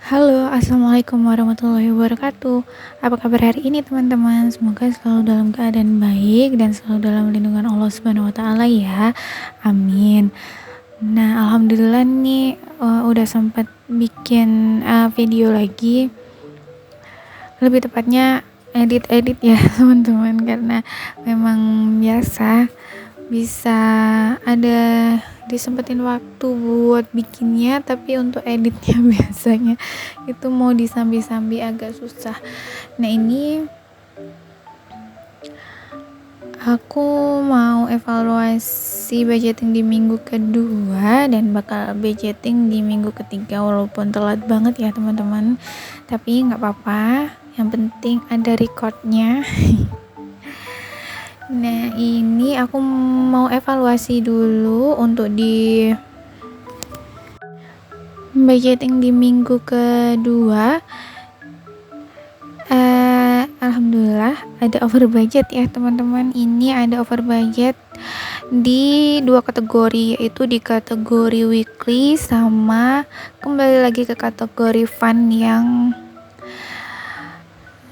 Halo, assalamualaikum warahmatullahi wabarakatuh. Apa kabar hari ini, teman-teman? Semoga selalu dalam keadaan baik dan selalu dalam lindungan Allah Subhanahu wa Ta'ala, ya. Amin. Nah, alhamdulillah nih, udah sempat bikin video lagi. Lebih tepatnya edit-edit ya, teman-teman, karena memang biasa bisa ada disempetin waktu buat bikinnya, tapi untuk editnya biasanya itu mau disambi-sambi agak susah. Nah, ini aku mau evaluasi budgeting di minggu kedua dan bakal budgeting di minggu ketiga, walaupun telat banget ya, teman-teman, tapi nggak apa-apa, yang penting ada recordnya. Nah, ini aku mau evaluasi dulu untuk di budgeting di minggu kedua. Alhamdulillah ada over budget ya, teman-teman. Ini ada over budget di dua kategori, yaitu di kategori weekly sama kembali lagi ke kategori fun yang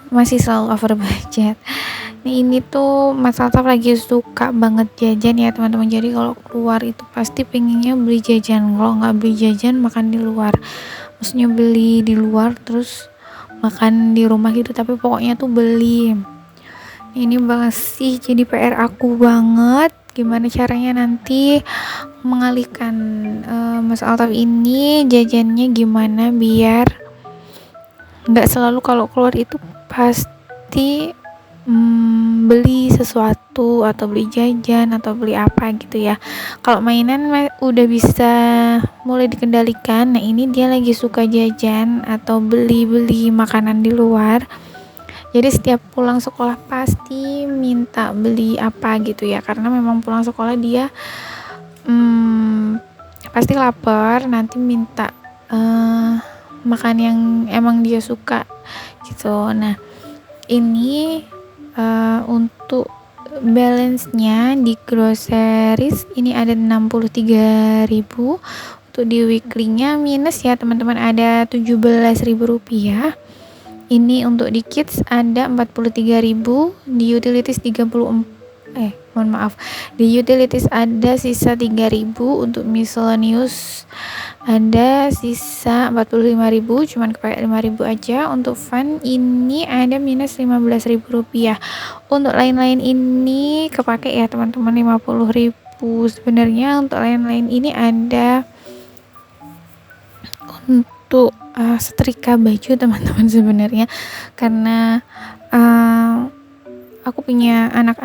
masih selalu over budget. Nah, ini tuh Mas Altaf lagi suka banget jajan ya, teman-teman. Jadi kalau keluar itu pasti pengennya beli jajan. Kalau nggak beli jajan, makan di luar. Maksudnya beli di luar terus makan di rumah gitu, tapi pokoknya tuh beli. Ini masih jadi PR aku banget, gimana caranya nanti mengalihkan Mas Altaf ini jajannya gimana biar nggak selalu kalau keluar itu pasti beli sesuatu atau beli jajan atau beli apa gitu ya. Kalau mainan udah bisa mulai dikendalikan. Nah, ini dia lagi suka jajan atau beli makanan di luar. Jadi setiap pulang sekolah pasti minta beli apa gitu ya, karena memang pulang sekolah dia pasti lapar, nanti minta makan yang emang dia suka gitu. Nah, ini untuk balance-nya di groceries ini ada 63.000. Untuk di weekly-nya minus ya, teman-teman, ada 17.000 rupiah. Ini untuk di kids ada 43.000, di utilities 34, mohon maaf, di utilities ada sisa 3.000, untuk miscellaneous ada sisa 45.000, cuman kepake 5.000 aja. Untuk fun ini ada minus 15.000 rupiah. Untuk lain-lain ini kepake ya, teman-teman, 50.000. Sebenarnya untuk lain-lain ini ada untuk setrika baju, teman-teman, sebenarnya karena aku punya anak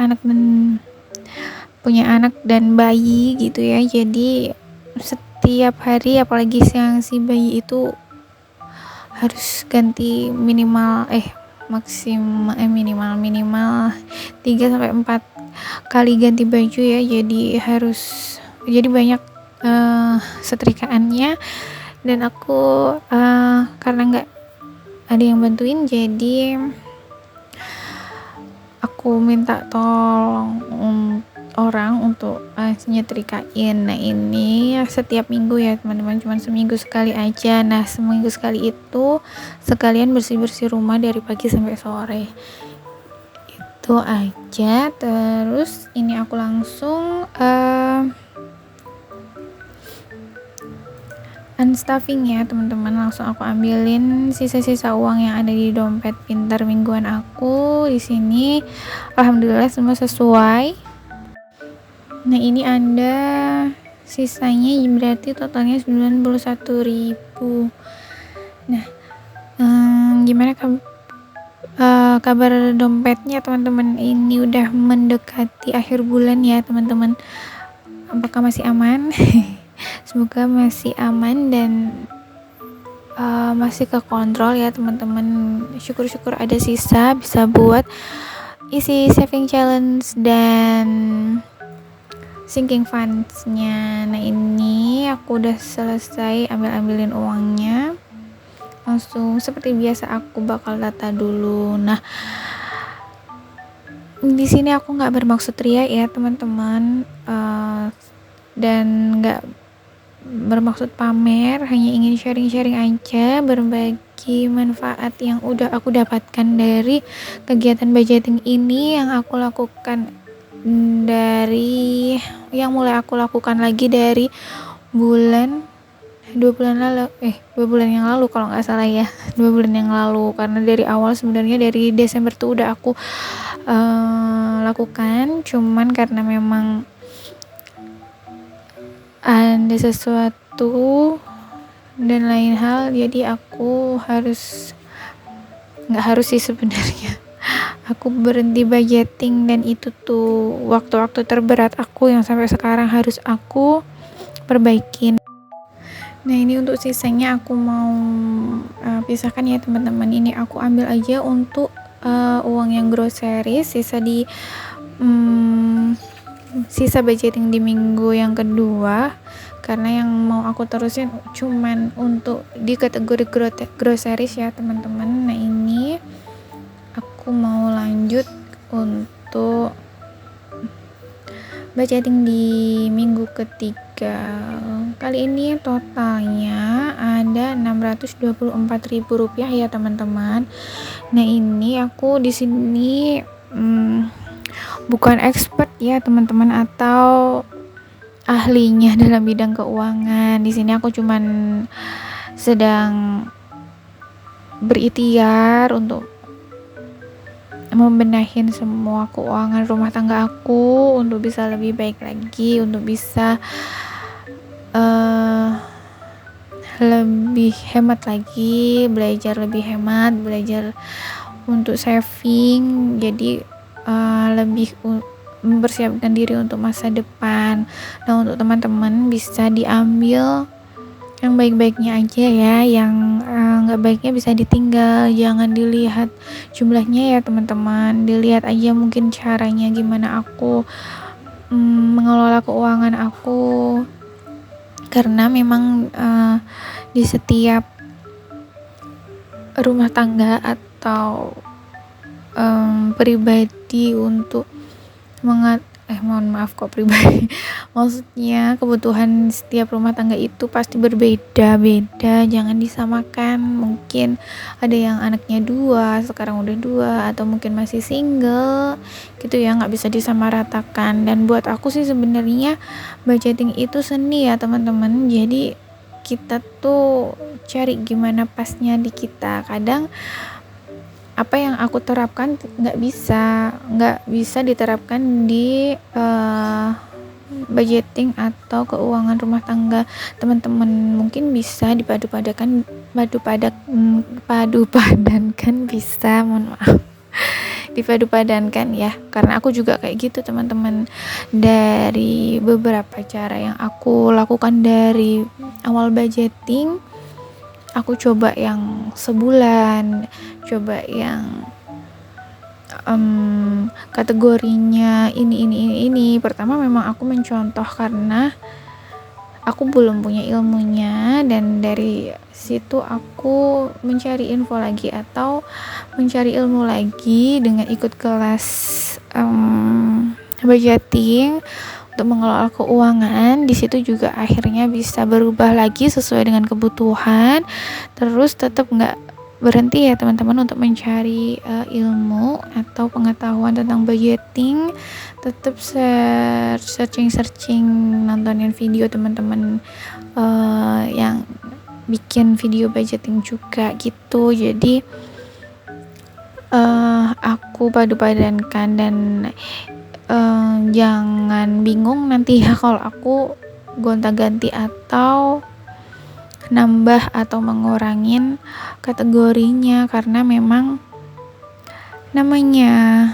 dan bayi gitu ya. Jadi setiap hari, apalagi siang, si bayi itu harus ganti minimal 3 sampai 4 kali ganti baju ya. Jadi banyak setrikaannya, dan aku karena nggak ada yang bantuin, jadi aku minta tolong orang untuk nyetrikain. Nah, ini setiap minggu ya, teman-teman, cuma seminggu sekali aja. Nah, seminggu sekali itu sekalian bersih-bersih rumah dari pagi sampai sore. Itu aja. Terus ini aku langsung unstuffing ya, teman-teman. Langsung aku ambilin sisa-sisa uang yang ada di dompet pintar mingguan aku. Di sini alhamdulillah semua sesuai. Nah, ini ada sisanya, berarti totalnya 91.000. Nah, gimana kabar dompetnya, teman-teman? Ini udah mendekati akhir bulan ya, teman-teman. Apakah masih aman? Semoga masih aman dan masih kekontrol ya, teman-teman. Syukur-syukur ada sisa bisa buat isi saving challenge dan sinking funds-nya. Nah, ini aku udah selesai ambilin uangnya. Langsung seperti biasa aku bakal data dulu. Nah, di sini aku nggak bermaksud ria ya, teman-teman, dan nggak bermaksud pamer, hanya ingin sharing-sharing aja, berbagi manfaat yang udah aku dapatkan dari kegiatan budgeting ini yang aku lakukan dari yang mulai aku lakukan lagi dari bulan 2 bulan yang lalu kalau nggak salah ya. 2 bulan yang lalu, karena dari awal sebenarnya dari Desember tuh udah aku lakukan, cuman karena memang ada sesuatu dan lain hal, jadi aku nggak harus sih sebenarnya. Aku berhenti budgeting, dan itu tuh waktu-waktu terberat aku yang sampai sekarang harus aku perbaikin. Nah, ini untuk sisanya aku mau pisahkan ya teman-teman. Ini aku ambil aja untuk uang yang grocery, sisa budgeting di minggu yang kedua, karena yang mau aku terusin cuman untuk di kategori groceries ya teman-teman. Nah, ini aku mau lanjut untuk budgeting di minggu ketiga. Kali ini totalnya ada Rp624.000 ya teman-teman. Nah, ini aku di sini bukan expert ya teman-teman atau ahlinya dalam bidang keuangan. Di sini aku cuman sedang berikhtiar untuk membenahin semua keuangan rumah tangga aku untuk bisa lebih baik lagi, untuk bisa lebih hemat lagi, belajar lebih hemat, belajar untuk saving, jadi lebih mempersiapkan diri untuk masa depan. Nah, untuk teman-teman bisa diambil yang baik-baiknya aja ya, yang nggak baiknya bisa ditinggal, jangan dilihat jumlahnya ya teman-teman, dilihat aja mungkin caranya gimana aku mengelola keuangan aku, karena memang di setiap rumah tangga atau pribadi untuk mohon maaf kok pribadi maksudnya kebutuhan setiap rumah tangga itu pasti berbeda-beda, jangan disamakan. Mungkin ada yang anaknya 2, sekarang udah 2, atau mungkin masih single gitu ya, nggak bisa disamaratakan. Dan buat aku sih sebenarnya budgeting itu seni ya teman-teman, jadi kita tuh cari gimana pasnya di kita. Kadang apa yang aku terapkan nggak bisa diterapkan di budgeting atau keuangan rumah tangga teman-teman. Mungkin bisa dipadu-padankan bisa, mohon maaf, dipadu-padankan ya, karena aku juga kayak gitu teman-teman. Dari beberapa cara yang aku lakukan dari awal budgeting, aku coba yang sebulan, coba yang kategorinya ini. Pertama memang aku mencontoh karena aku belum punya ilmunya, dan dari situ aku mencari info lagi atau mencari ilmu lagi dengan ikut kelas budgeting untuk mengelola keuangan. Di situ juga akhirnya bisa berubah lagi sesuai dengan kebutuhan. Terus tetap nggak berhenti ya teman-teman untuk mencari ilmu atau pengetahuan tentang budgeting. Tetap searching, nontonin video teman-teman yang bikin video budgeting juga gitu. Jadi aku padu-padankan, dan jangan bingung nanti ya kalau aku gonta-ganti atau nambah atau mengurangin kategorinya, karena memang namanya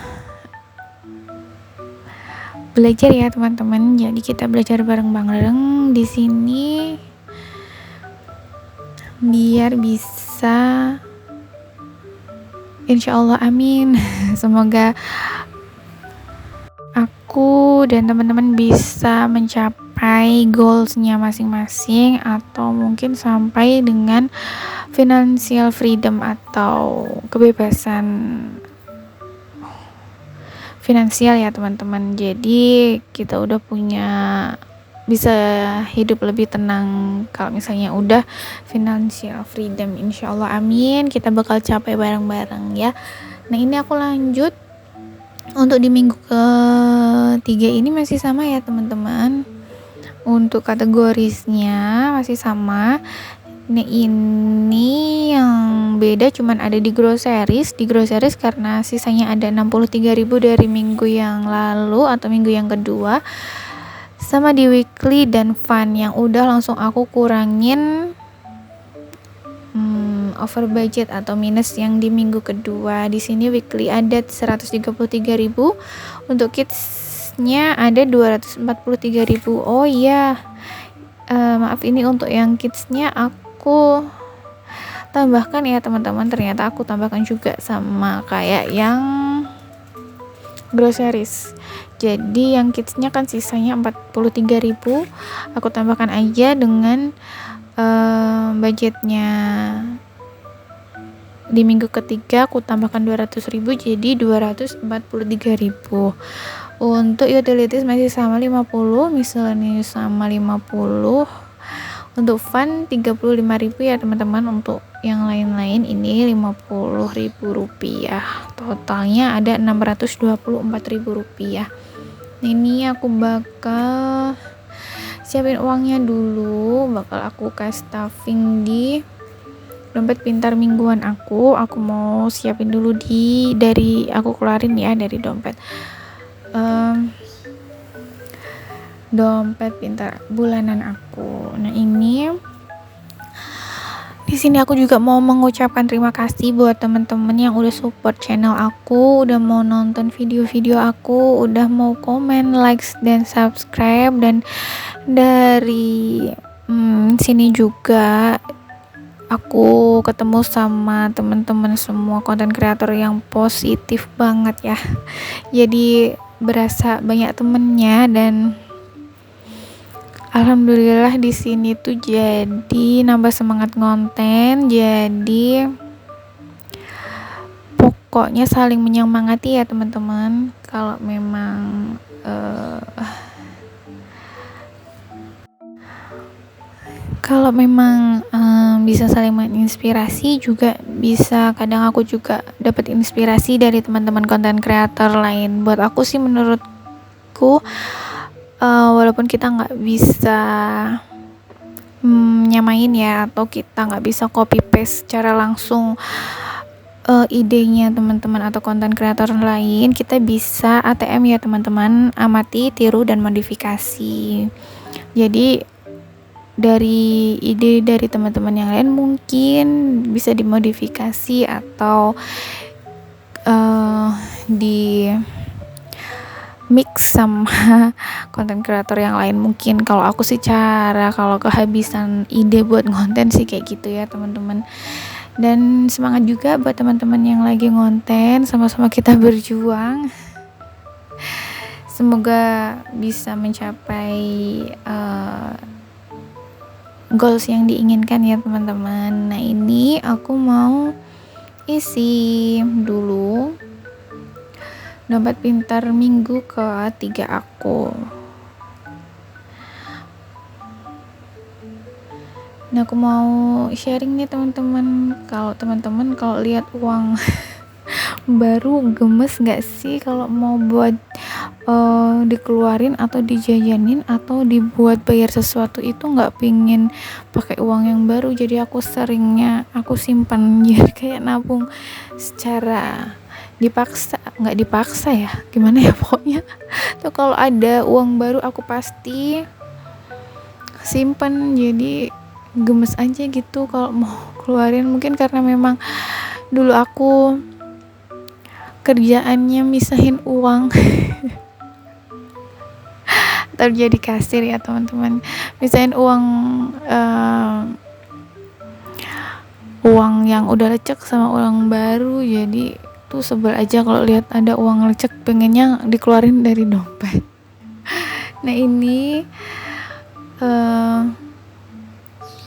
belajar ya teman-teman. Jadi kita belajar bareng-bareng di sini biar bisa, insyaallah amin, semoga aku dan teman-teman bisa mencapai goalsnya masing-masing, atau mungkin sampai dengan financial freedom atau kebebasan finansial ya teman-teman. Jadi kita udah punya bisa hidup lebih tenang kalau misalnya udah financial freedom. Insya Allah, amin, kita bakal capai bareng-bareng ya. Nah ini aku lanjut untuk di minggu ketiga ini masih sama ya teman-teman. Untuk kategorisnya masih sama. Nah ini yang beda cuman ada di groceries karena sisanya ada 63.000 dari minggu yang lalu atau minggu yang kedua. Sama di weekly dan fun yang udah langsung aku kurangin over budget atau minus yang di minggu kedua. Di sini weekly ada 133.000, untuk kidsnya ada 243.000. Oh iya, maaf, ini untuk yang kidsnya aku tambahkan ya teman-teman, ternyata aku tambahkan juga sama kayak yang groceries. Jadi yang kidsnya kan sisanya 43.000, aku tambahkan aja dengan budgetnya di minggu ketiga aku tambahkan 200.000 jadi 243.000. Untuk utilities masih sama 50, miscellaneous sama 50. Untuk fun 35.000 ya teman-teman. Untuk yang lain-lain ini 50.000 rupiah. Totalnya ada 624.000 rupiah. Ini aku bakal siapin uangnya dulu, bakal aku kasih stuffing di dompet pintar mingguan aku mau siapin dulu dari aku keluarin ya dari dompet dompet pintar bulanan aku. Nah ini di sini aku juga mau mengucapkan terima kasih buat teman-teman yang udah support channel aku, udah mau nonton video-video aku, udah mau komen, likes dan subscribe. Dan dari sini juga aku ketemu sama teman-teman semua konten kreator yang positif banget ya. Jadi berasa banyak temennya dan alhamdulillah di sini tuh jadi nambah semangat ngonten. Jadi pokoknya saling menyemangati ya teman-teman. Kalau memang bisa saling menginspirasi juga bisa. Kadang aku juga dapat inspirasi dari teman-teman konten kreator lain. Buat aku sih, menurutku walaupun kita nggak bisa nyamain ya, atau kita nggak bisa copy paste secara langsung idenya teman-teman atau konten kreator lain, kita bisa ATM ya teman-teman, amati, tiru dan modifikasi. Jadi dari ide dari teman-teman yang lain mungkin bisa dimodifikasi atau di mix sama konten kreator yang lain mungkin. Kalau aku sih kalau kehabisan ide buat ngonten sih kayak gitu ya teman-teman. Dan semangat juga buat teman-teman yang lagi ngonten, sama-sama kita berjuang. Semoga bisa mencapai goals yang diinginkan ya teman-teman. Nah ini aku mau isi dulu dompet pintar minggu ketiga aku. Nah aku mau sharing nih teman-teman. Kalau teman-teman lihat uang baru gemes nggak sih kalau mau buat dikeluarin atau dijajanin atau dibuat bayar sesuatu, itu nggak pingin pakai uang yang baru. Jadi aku seringnya aku simpan jadi kayak nabung secara nggak dipaksa ya, gimana ya pokoknya tuh. Kalau ada uang baru aku pasti simpan, jadi gemes aja gitu kalau mau keluarin. Mungkin karena memang dulu aku kerjaannya misahin uang terjadi kasir ya teman-teman, misahin uang yang udah lecek sama uang baru. Jadi tuh sebel aja kalau lihat ada uang lecek, pengennya dikeluarin dari dompet. Nah ini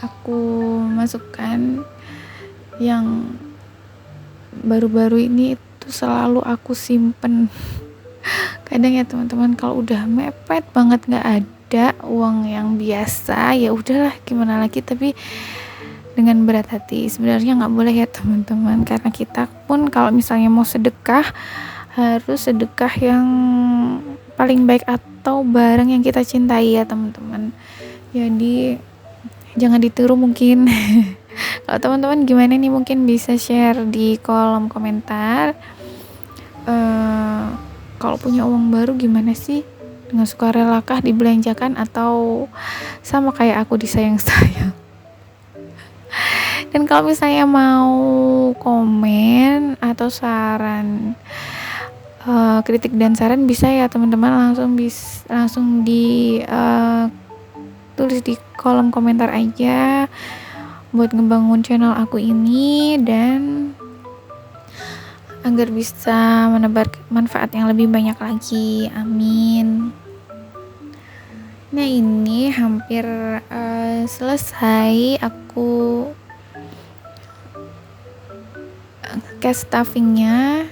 aku masukkan yang baru-baru ini itu selalu aku simpen. Kadang ya teman-teman kalau udah mepet banget nggak ada ada uang yang biasa, ya udahlah gimana lagi, tapi dengan berat hati. Sebenarnya nggak boleh ya teman-teman, karena kita pun kalau misalnya mau sedekah harus sedekah yang paling baik atau barang yang kita cintai ya teman-teman. Jadi jangan ditiru mungkin. Kalau teman-teman gimana nih, mungkin bisa share di kolom komentar. Kalau punya uang baru gimana sih? Dengan sukarelakah dibelanjakan atau sama kayak aku disayang-sayang? Dan kalau misalnya mau komen atau saran, kritik dan saran, bisa ya teman-teman langsung di tulis di kolom komentar aja buat ngebangun channel aku ini dan agar bisa menebar manfaat yang lebih banyak lagi. Amin. Nah, ini hampir selesai aku cast stuffingnya.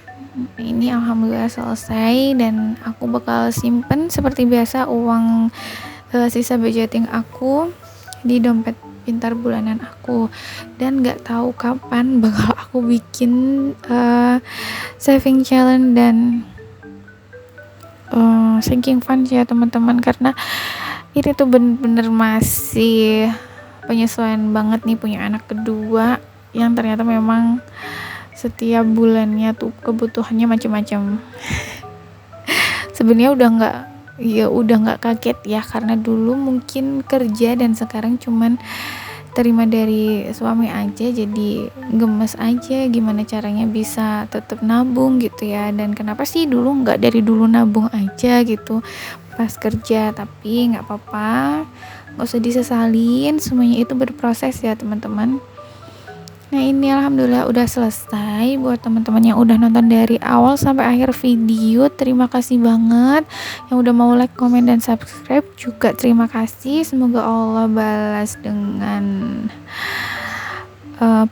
Ini alhamdulillah selesai dan aku bakal simpen seperti biasa uang sisa budgeting aku di dompet pintar bulanan aku, dan nggak tahu kapan bakal aku bikin saving challenge dan sinking fund ya teman-teman, karena ini tuh bener-bener masih penyesuaian banget nih, punya anak kedua yang ternyata memang setiap bulannya tuh kebutuhannya macam-macam. Sebenarnya udah nggak kaget ya, karena dulu mungkin kerja dan sekarang cuman terima dari suami aja, jadi gemes aja gimana caranya bisa tetap nabung gitu ya. Dan kenapa sih dulu nggak dari dulu nabung aja gitu pas kerja, tapi nggak apa-apa, nggak usah disesalin, semuanya itu berproses ya teman-teman. Nah, ini alhamdulillah udah selesai. Buat teman-teman yang udah nonton dari awal sampai akhir video, terima kasih banget. Yang udah mau like, komen, dan subscribe juga terima kasih. Semoga Allah balas dengan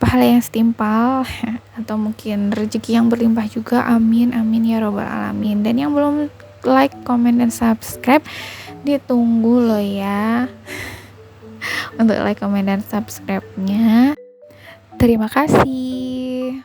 pahala yang setimpal atau mungkin rezeki yang berlimpah juga. Amin amin ya robbal alamin. Dan yang belum like, komen, dan subscribe, ditunggu loh ya untuk like, komen, dan subscribe-nya. Terima kasih.